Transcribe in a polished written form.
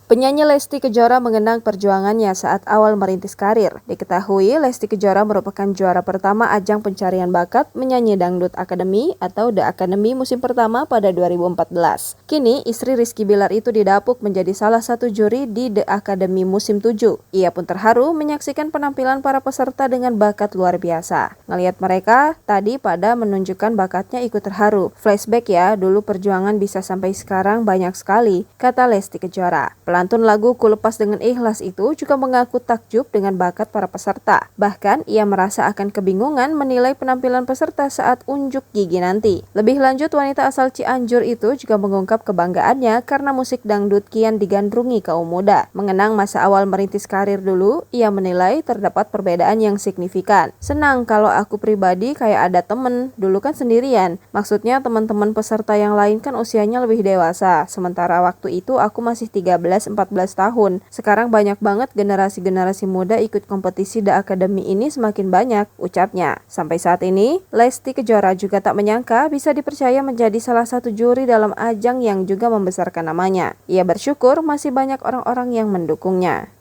Penyanyi Lesti Kejora mengenang perjuangannya saat awal merintis karir. Diketahui, Lesti Kejora merupakan juara pertama ajang pencarian bakat menyanyi Dangdut Academy atau The Academy musim pertama pada 2014. Kini, istri Rizky Bilar itu didapuk menjadi salah satu juri di The Academy musim 7. Ia pun terharu menyaksikan penampilan para peserta dengan bakat luar biasa. Ngelihat mereka, tadi pada menunjukkan bakatnya ikut terharu. Flashback ya, dulu perjuangan bisa sampai sekarang banyak sekali, kata Lesti Kejora. Pelantun lagu Ku Lepas Dengan Ikhlas itu juga mengaku takjub dengan bakat para peserta. Bahkan, ia merasa akan kebingungan menilai penampilan peserta saat unjuk gigi nanti. Lebih lanjut, wanita asal Cianjur itu juga mengungkap kebanggaannya karena musik dangdut kian digandrungi kaum muda. Mengenang masa awal merintis karir dulu, ia menilai terdapat perbedaan yang signifikan. Senang kalau aku pribadi kayak ada temen, dulu kan sendirian. Maksudnya teman-teman peserta yang lain kan usianya lebih dewasa. Sementara waktu itu aku masih 13-14 tahun. Sekarang banyak banget generasi-generasi muda ikut kompetisi The Academy ini semakin banyak, ucapnya. Sampai saat ini, Lesti Kejora juga tak menyangka bisa dipercaya menjadi salah satu juri dalam ajang yang juga membesarkan namanya. Ia bersyukur masih banyak orang-orang yang mendukungnya.